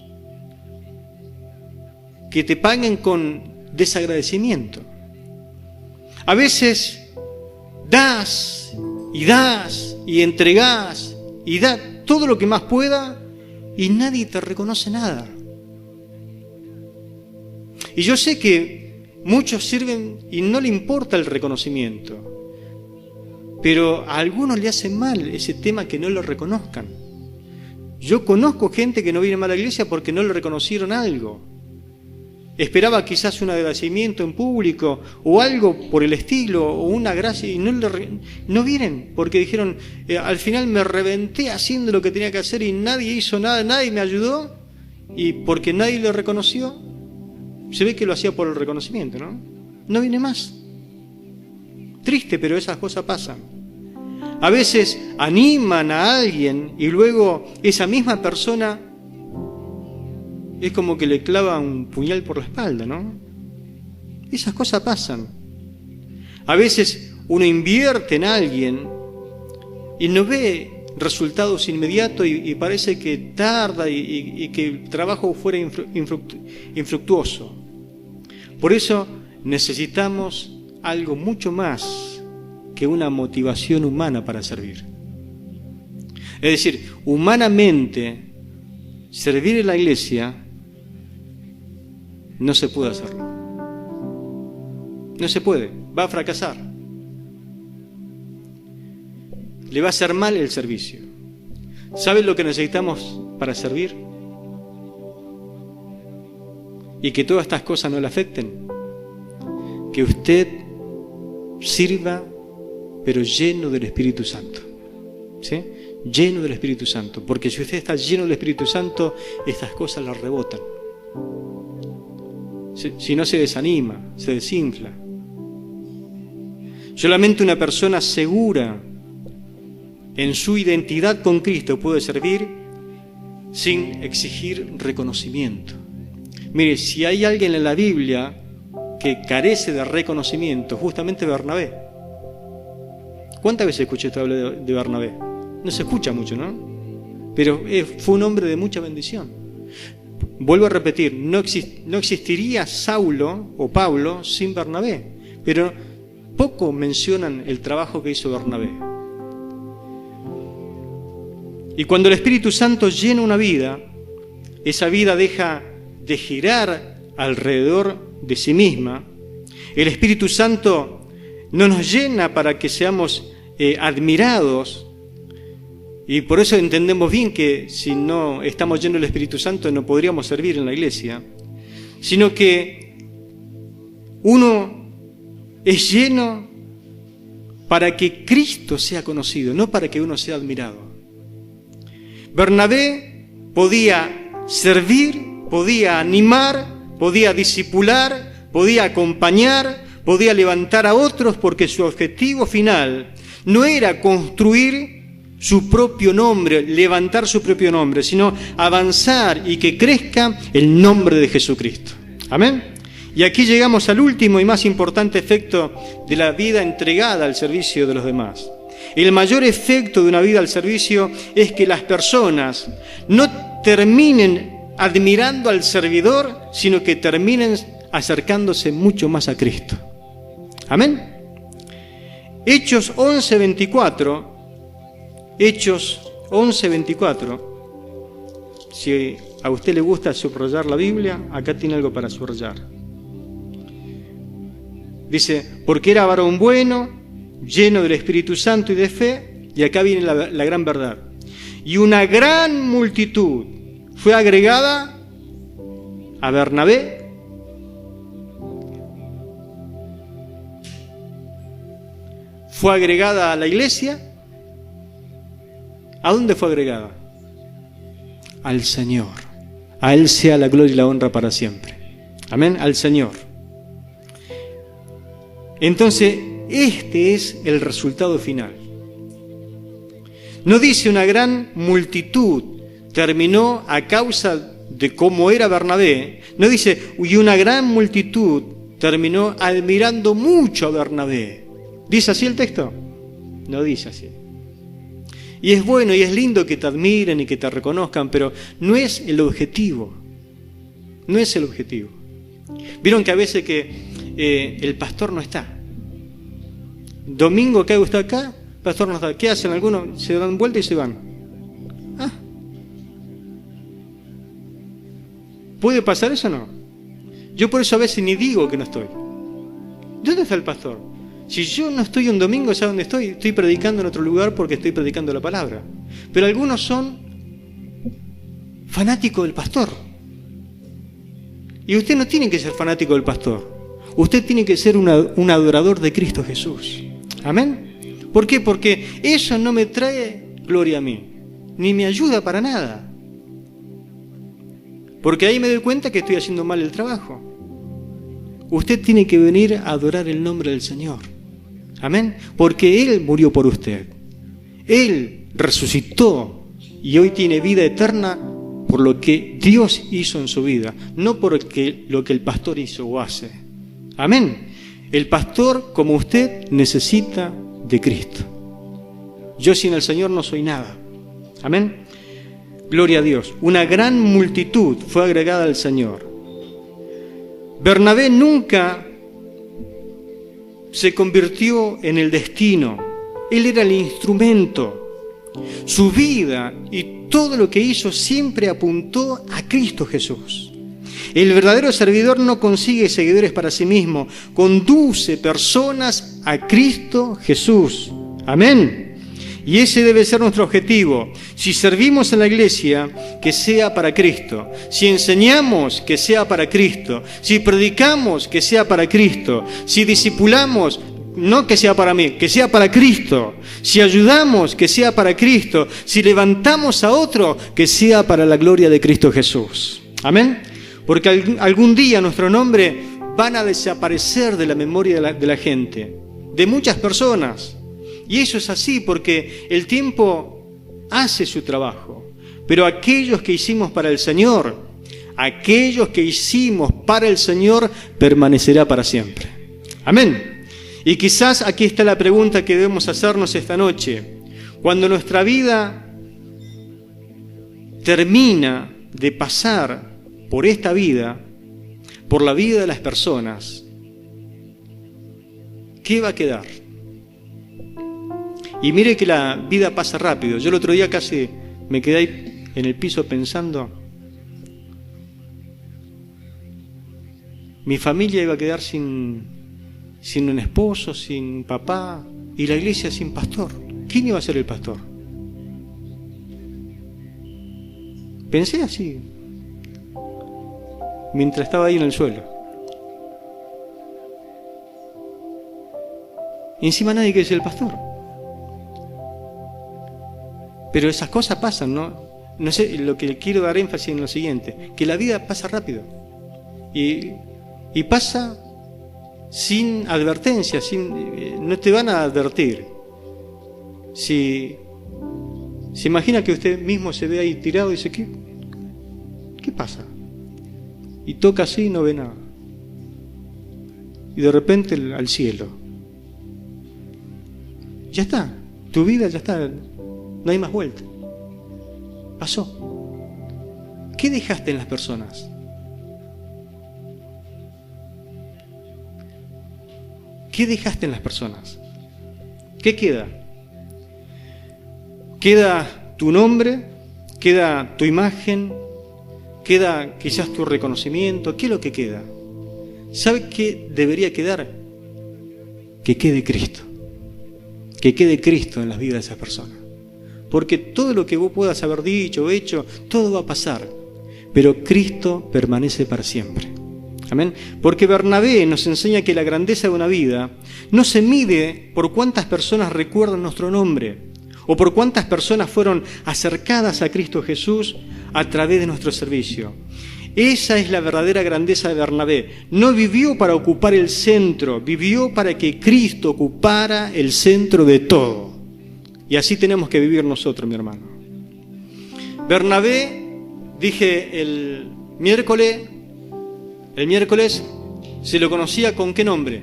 que te paguen con desagradecimiento. A veces das y entregás y das todo lo que más pueda y nadie te reconoce nada. Y yo sé que muchos sirven y no le importa el reconocimiento. pero a algunos le hace mal ese tema que no lo reconozcan. Yo conozco gente que no viene mal a la iglesia porque no le reconocieron algo. Esperaba quizás un agradecimiento en público o algo por el estilo o una gracia y no vienen porque dijeron, al final me reventé haciendo lo que tenía que hacer y nadie hizo nada, nadie me ayudó y porque nadie lo reconoció, se ve que lo hacía por el reconocimiento, ¿no? No viene más. Triste, pero esas cosas pasan. A veces animan a alguien y luego esa misma persona es como que le clava un puñal por la espalda, ¿no? Esas cosas pasan. A veces uno invierte en alguien y no ve resultados inmediatos y parece que tarda y que el trabajo fuera infructuoso. Por eso necesitamos algo mucho más que una motivación humana para servir. Es decir, humanamente, servir en la iglesia no se puede hacerlo. No se puede, va a fracasar. Le va a hacer mal el servicio. ¿Saben lo que necesitamos para servir? Y que todas estas cosas no le afecten. Que usted sirva, pero lleno del Espíritu Santo. ¿Sí? Lleno del Espíritu Santo. Porque si usted está lleno del Espíritu Santo, estas cosas las rebotan. Si no, se desanima, se desinfla. Solamente una persona segura en su identidad con Cristo puede servir sin exigir reconocimiento. Mire, si hay alguien en la Biblia que carece de reconocimiento, justamente Bernabé. ¿Cuántas veces escuché usted hablar de Bernabé? No se escucha mucho, ¿no? Pero fue un hombre de mucha bendición. Vuelvo a repetir, no existiría Saulo o Pablo sin Bernabé, pero poco mencionan el trabajo que hizo Bernabé. Y cuando el Espíritu Santo llena una vida, esa vida deja de girar alrededor de sí misma. El Espíritu Santo no nos llena para que seamos admirados. Y por eso entendemos bien que si no estamos llenos del Espíritu Santo no podríamos servir en la iglesia, sino que uno es lleno para que Cristo sea conocido, no para que uno sea admirado. Bernabé podía servir, podía animar, podía discipular, podía acompañar, podía levantar a otros porque su objetivo final no era construir su propio nombre, levantar su propio nombre, sino avanzar y que crezca el nombre de Jesucristo. Amén. Y aquí llegamos al último y más importante efecto de la vida entregada al servicio de los demás. El mayor efecto de una vida al servicio es que las personas no terminen admirando al servidor, sino que terminen acercándose mucho más a Cristo. Amén. Hechos 11:24. Hechos 11:24. Si a usted le gusta subrayar la Biblia, acá tiene algo para subrayar. Dice, porque era varón bueno, lleno del Espíritu Santo y de fe, y acá viene la gran verdad. Y una gran multitud fue agregada a Bernabé, fue agregada a la iglesia. ¿A dónde fue agregada? Al Señor. A Él sea la gloria y la honra para siempre. Amén, al Señor. Entonces, este es el resultado final. No dice una gran multitud terminó a causa de cómo era Bernabé. No dice, y una gran multitud terminó admirando mucho a Bernabé. ¿Dice así el texto? No dice así. Y es bueno y es lindo que te admiren y que te reconozcan, pero no es el objetivo. No es el objetivo. Vieron que a veces que el pastor no está. Domingo que está acá, el pastor no está. ¿Qué hacen algunos? Se dan vuelta y se van. ¿Puede pasar eso o no? Yo por eso a veces ni digo que no estoy. ¿Dónde está el pastor? Si yo no estoy un domingo, ¿sabe dónde estoy? Estoy predicando en otro lugar porque estoy predicando la palabra. Pero algunos son fanáticos del pastor. Y usted no tiene que ser fanático del pastor. Usted tiene que ser un adorador de Cristo Jesús. Amén. ¿Por qué? Porque eso no me trae gloria a mí, ni me ayuda para nada. Porque ahí me doy cuenta que estoy haciendo mal el trabajo. Usted tiene que venir a adorar el nombre del Señor. Amén. Porque Él murió por usted. Él resucitó y hoy tiene vida eterna por lo que Dios hizo en su vida, no por lo que el pastor hizo o hace. Amén. El pastor, como usted, necesita de Cristo. Yo sin el Señor no soy nada. Amén. Gloria a Dios. Una gran multitud fue agregada al Señor. Bernabé nunca se convirtió en el destino. Él era el instrumento. Su vida y todo lo que hizo siempre apuntó a Cristo Jesús. El verdadero servidor no consigue seguidores para sí mismo, conduce personas a Cristo Jesús. Amén. Y ese debe ser nuestro objetivo. Si servimos en la iglesia, que sea para Cristo. Si enseñamos, que sea para Cristo. Si predicamos, que sea para Cristo. Si discipulamos, no que sea para mí, que sea para Cristo. Si ayudamos, que sea para Cristo. Si levantamos a otro, que sea para la gloria de Cristo Jesús. Amén. Porque algún día nuestro nombre van a desaparecer de la memoria de la gente, de muchas personas. Y eso es así porque el tiempo hace su trabajo. Pero aquellos que hicimos para el Señor, aquellos que hicimos para el Señor, permanecerá para siempre. Amén. Y quizás aquí está la pregunta que debemos hacernos esta noche. Cuando nuestra vida termina de pasar por esta vida, por la vida de las personas, ¿qué va a quedar? Y mire que la vida pasa rápido. Yo el otro día casi me quedé ahí en el piso pensando, mi familia iba a quedar sin un esposo, sin papá, y la iglesia sin pastor. ¿Quién iba a ser el pastor? Pensé así, mientras estaba ahí en el suelo. Y encima nadie quiere ser el pastor. Pero esas cosas pasan, ¿no? No sé, lo que quiero dar énfasis en lo siguiente, que la vida pasa rápido. Y pasa sin advertencia, no te van a advertir. Si imagina que usted mismo se ve ahí tirado y dice, ¿qué pasa? Y toca así y no ve nada. Y de repente al cielo. Ya está, tu vida ya está, no hay más vuelta. Pasó. ¿Qué dejaste en las personas? ¿Qué dejaste en las personas? ¿Qué queda? ¿Queda tu nombre? ¿Queda tu imagen? ¿Queda quizás tu reconocimiento? ¿Qué es lo que queda? ¿Sabe qué debería quedar? Que quede Cristo. Que quede Cristo en las vidas de esas personas. Porque todo lo que vos puedas haber dicho o hecho, todo va a pasar. Pero Cristo permanece para siempre. Amén. Porque Bernabé nos enseña que la grandeza de una vida no se mide por cuántas personas recuerdan nuestro nombre o por cuántas personas fueron acercadas a Cristo Jesús a través de nuestro servicio. Esa es la verdadera grandeza de Bernabé. No vivió para ocupar el centro, vivió para que Cristo ocupara el centro de todo. Y así tenemos que vivir nosotros, mi hermano. Bernabé, dije el miércoles se lo conocía con ¿qué nombre?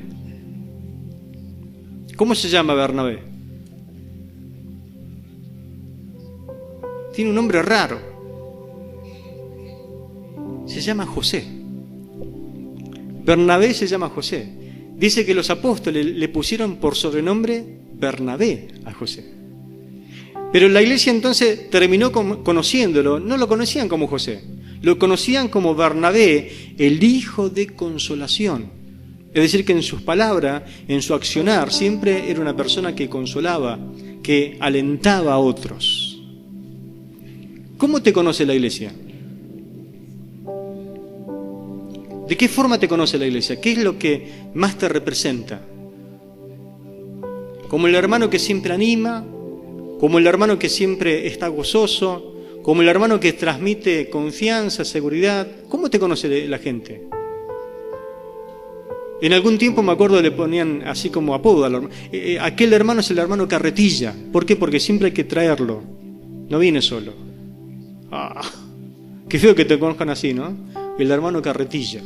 ¿Cómo se llama Bernabé? Tiene un nombre raro. Se llama José. Bernabé se llama José. Dice que los apóstoles le pusieron por sobrenombre Bernabé a José. Pero la iglesia entonces terminó conociéndolo. No lo conocían como José. Lo conocían como Bernabé, el hijo de consolación. Es decir, que en sus palabras, en su accionar, siempre era una persona que consolaba, que alentaba a otros. ¿Cómo te conoce la iglesia? ¿De qué forma te conoce la iglesia? ¿Qué es lo que más te representa? ¿Como el hermano que siempre anima? ¿Como el hermano que siempre está gozoso? ¿Como el hermano que transmite confianza, seguridad? ¿Cómo te conoce la gente? En algún tiempo me acuerdo le ponían así como apodo al hermano. Aquel hermano es el hermano carretilla. ¿Por qué? Porque siempre hay que traerlo. No viene solo. Qué feo que te conozcan así, ¿no? El hermano carretilla.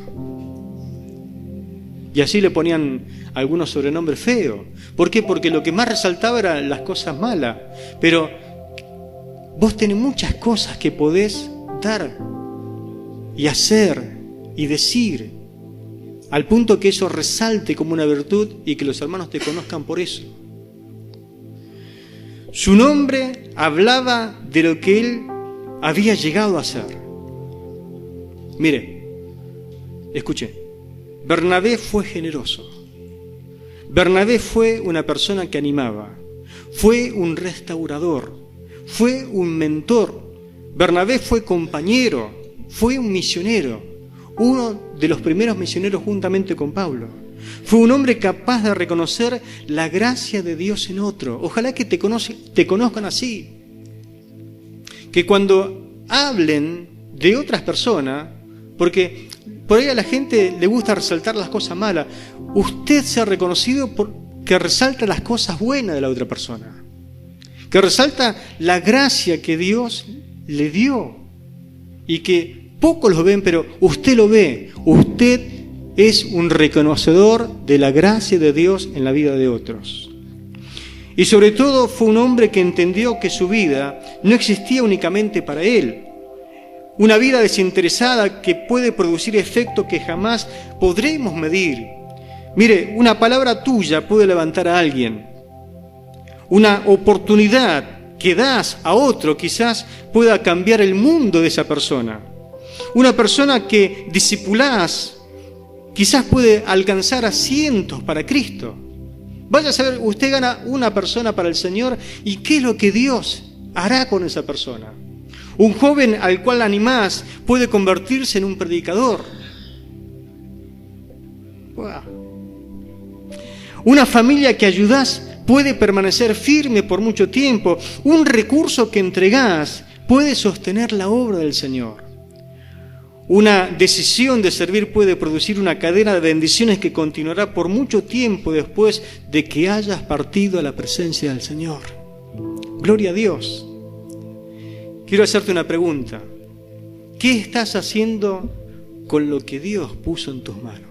Y así le ponían algunos sobrenombres feos. ¿Por qué? Porque lo que más resaltaba eran las cosas malas. Pero vos tenés muchas cosas que podés dar y hacer y decir, al punto que eso resalte como una virtud y que los hermanos te conozcan por eso. Su nombre hablaba de lo que él había llegado a ser. Mire, escuche, Bernabé fue generoso. Bernabé fue una persona que animaba, fue un restaurador, fue un mentor. Bernabé fue compañero, fue un misionero, uno de los primeros misioneros juntamente con Pablo. Fue un hombre capaz de reconocer la gracia de Dios en otro. Ojalá que te conozcan así. Que cuando hablen de otras personas, porque por ahí a la gente le gusta resaltar las cosas malas, usted sea reconocido porque resalta las cosas buenas de la otra persona, que resalta la gracia que Dios le dio y que pocos lo ven, pero usted lo ve. Usted es un reconocedor de la gracia de Dios en la vida de otros. Y sobre todo fue un hombre que entendió que su vida no existía únicamente para él. Una vida desinteresada que puede producir efectos que jamás podremos medir. Mire, una palabra tuya puede levantar a alguien. Una oportunidad que das a otro quizás pueda cambiar el mundo de esa persona. Una persona que discipulás quizás puede alcanzar a cientos para Cristo. Vaya a saber, usted gana una persona para el Señor y ¿qué es lo que Dios hará con esa persona? Un joven al cual animás puede convertirse en un predicador. Una familia que ayudás puede permanecer firme por mucho tiempo. Un recurso que entregás puede sostener la obra del Señor. Una decisión de servir puede producir una cadena de bendiciones que continuará por mucho tiempo después de que hayas partido a la presencia del Señor. Gloria a Dios. Quiero hacerte una pregunta. ¿Qué estás haciendo con lo que Dios puso en tus manos?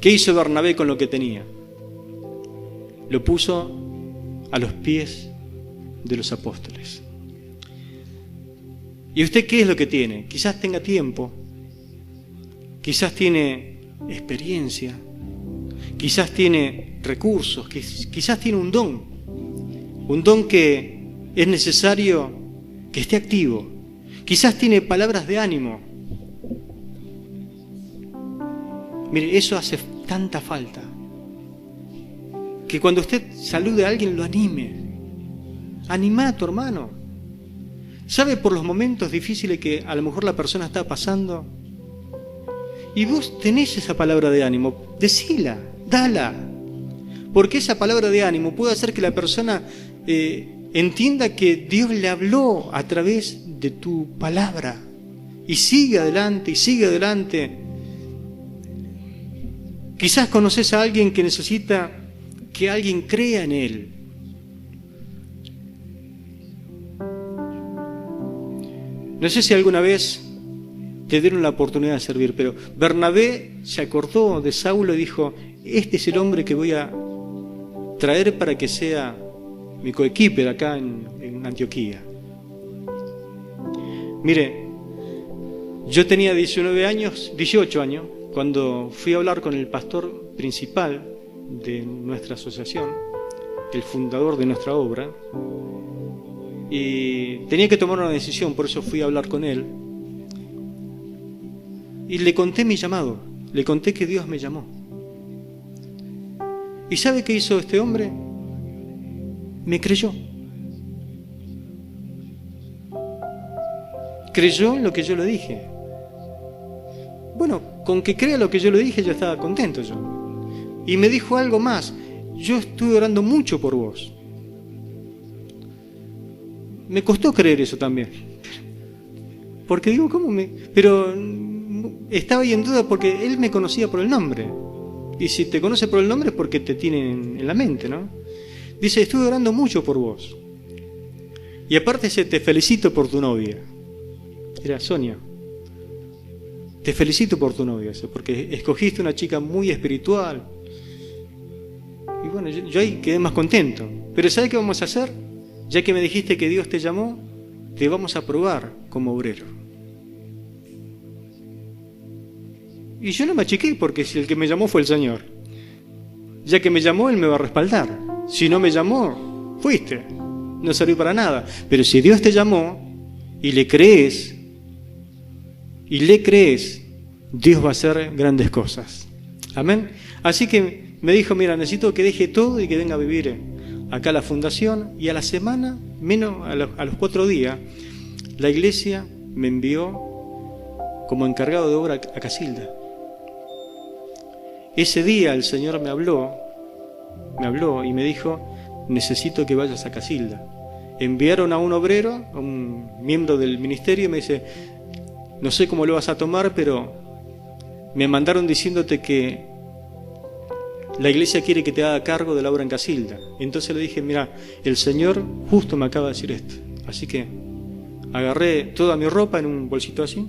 ¿Qué hizo Bernabé con lo que tenía? Lo puso a los pies de los apóstoles. ¿Y usted qué es lo que tiene? Quizás tenga tiempo, quizás tiene experiencia, quizás tiene recursos, quizás tiene un don que es necesario que esté activo, quizás tiene palabras de ánimo. Mire, eso hace tanta falta, que cuando usted salude a alguien lo anime. Anima a tu hermano. ¿Sabe por los momentos difíciles que a lo mejor la persona está pasando? Y vos tenés esa palabra de ánimo, decila, dala. Porque esa palabra de ánimo puede hacer que la persona entienda que Dios le habló a través de tu palabra. Y sigue adelante, y sigue adelante. Quizás conoces a alguien que necesita que alguien crea en él. No sé si alguna vez te dieron la oportunidad de servir, pero Bernabé se acordó de Saulo y dijo, este es el hombre que voy a traer para que sea mi coequiper acá en Antioquía. Mire, yo tenía 18 años, cuando fui a hablar con el pastor principal de nuestra asociación, el fundador de nuestra obra, y tenía que tomar una decisión, por eso fui a hablar con él. y le conté mi llamado, le conté que Dios me llamó. ¿Y sabe qué hizo este hombre? Me creyó. Creyó en lo que yo le dije. Bueno, con que crea lo que yo le dije ya estaba contento yo. Y me dijo algo más. Yo estuve orando mucho por vos. Me costó creer eso también. Porque digo, ¿cómo me...? Pero estaba ahí en duda porque él me conocía por el nombre. Y si te conoce por el nombre es porque te tiene en la mente, ¿no? Dice, estuve orando mucho por vos. Y aparte dice, te felicito por tu novia. Era Sonia. Te felicito por tu novia, porque escogiste una chica muy espiritual. Y bueno, yo ahí quedé más contento. Pero ¿sabes qué vamos a hacer? Ya que me dijiste que Dios te llamó, te vamos a probar como obrero. Y yo no me achiqué, porque si el que me llamó fue el Señor. Ya que me llamó, Él me va a respaldar. Si no me llamó, fuiste. No serví para nada. Pero si Dios te llamó y le crees, Dios va a hacer grandes cosas. Amén. Así que me dijo, mira, necesito que deje todo y que venga a vivir acá a la fundación. Y a la semana, menos a los 4 días, la iglesia me envió como encargado de obra a Casilda. Ese día el Señor me habló y me dijo, necesito que vayas a Casilda. Enviaron a un obrero, a un miembro del ministerio, y me dice, no sé cómo lo vas a tomar, pero me mandaron diciéndote que la iglesia quiere que te haga cargo de la obra en Casilda. Entonces le dije, mira, el Señor justo me acaba de decir esto. Así que agarré toda mi ropa en un bolsito así,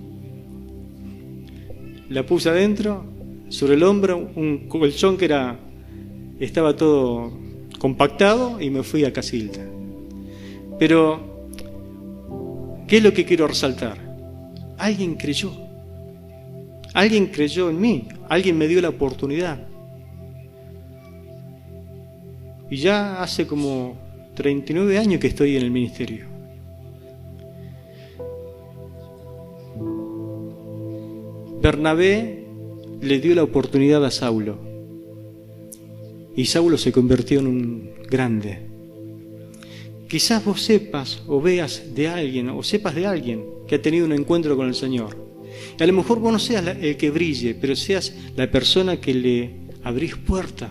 la puse adentro, sobre el hombro, un colchón que estaba todo compactado, y me fui a Casilda. Pero, ¿qué es lo que quiero resaltar? Alguien creyó. Alguien creyó en mí. Alguien me dio la oportunidad. Y ya hace como 39 años que estoy en el ministerio. Bernabé le dio la oportunidad a Saulo. Y Saulo se convirtió en un grande. Quizás vos sepas o veas de alguien o sepas de alguien que ha tenido un encuentro con el Señor. Y a lo mejor vos no seas el que brille, pero seas la persona que le abrís puerta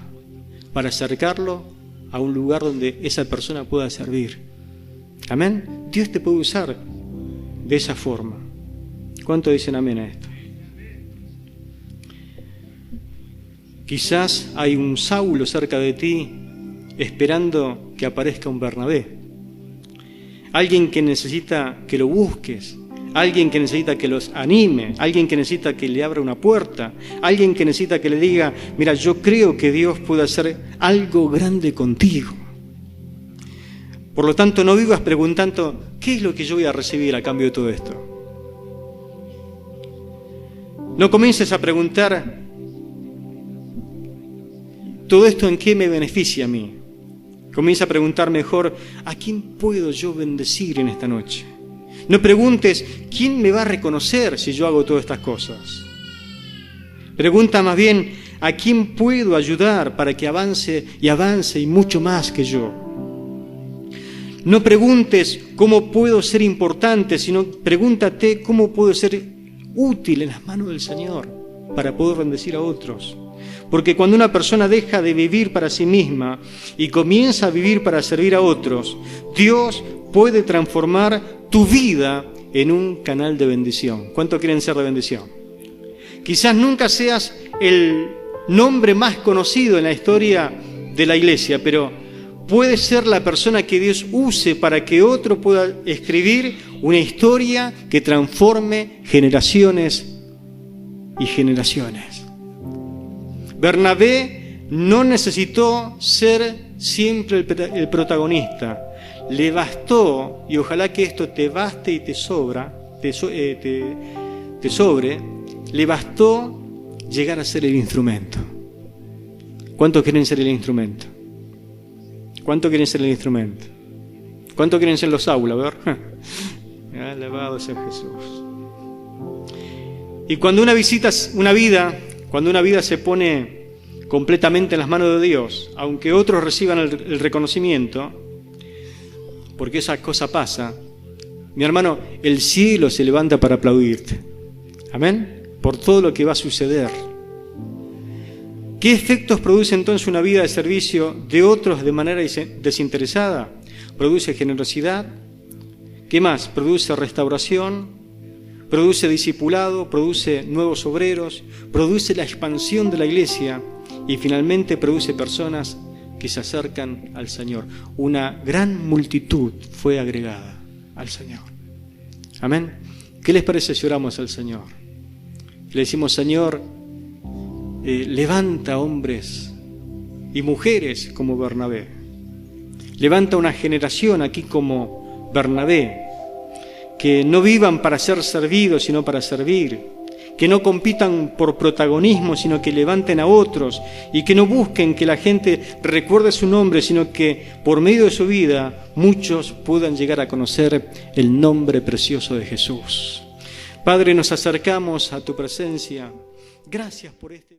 para acercarlo a un lugar donde esa persona pueda servir. Amén. Dios te puede usar de esa forma. ¿Cuánto dicen amén a esto? Quizás hay un Saulo cerca de ti esperando que aparezca un Bernabé. Alguien que necesita que lo busques, alguien que necesita que los anime, alguien que necesita que le abra una puerta, alguien que necesita que le diga, mira, yo creo que Dios puede hacer algo grande contigo. Por lo tanto, no vivas preguntando, ¿qué es lo que yo voy a recibir a cambio de todo esto? No comiences a preguntar, ¿todo esto en qué me beneficia a mí? Comienza a preguntar mejor, ¿a quién puedo yo bendecir en esta noche? No preguntes, ¿quién me va a reconocer si yo hago todas estas cosas? Pregunta más bien, ¿a quién puedo ayudar para que avance y mucho más que yo? No preguntes, ¿cómo puedo ser importante? Sino pregúntate, ¿cómo puedo ser útil en las manos del Señor para poder bendecir a otros? Porque cuando una persona deja de vivir para sí misma y comienza a vivir para servir a otros, Dios puede transformar tu vida en un canal de bendición. ¿Cuánto quieren ser de bendición? Quizás nunca seas el nombre más conocido en la historia de la iglesia, pero puedes ser la persona que Dios use para que otro pueda escribir una historia que transforme generaciones y generaciones. Bernabé no necesitó ser siempre el protagonista. Le bastó, y ojalá que esto te baste y te sobre, le bastó llegar a ser el instrumento. ¿Cuántos quieren ser el instrumento? ¿Cuántos quieren ser el instrumento? ¿Cuántos quieren ser los Saulo? A ver. Alabado sea Jesús. Y cuando una vida se pone completamente en las manos de Dios, aunque otros reciban el reconocimiento, porque esa cosa pasa, mi hermano, el cielo se levanta para aplaudirte. Amén. Por todo lo que va a suceder. ¿Qué efectos produce entonces una vida de servicio de otros de manera desinteresada? Produce generosidad. ¿Qué más? Produce restauración, produce discipulado, produce nuevos obreros, produce la expansión de la iglesia y finalmente produce personas que se acercan al Señor. Una gran multitud fue agregada al Señor. Amén. ¿Qué les parece si oramos al Señor? Le decimos, Señor, levanta hombres y mujeres como Bernabé. Levanta una generación aquí como Bernabé, que no vivan para ser servidos, sino para servir, que no compitan por protagonismo, sino que levanten a otros, y que no busquen que la gente recuerde su nombre, sino que por medio de su vida muchos puedan llegar a conocer el nombre precioso de Jesús. Padre, nos acercamos a tu presencia. Gracias por este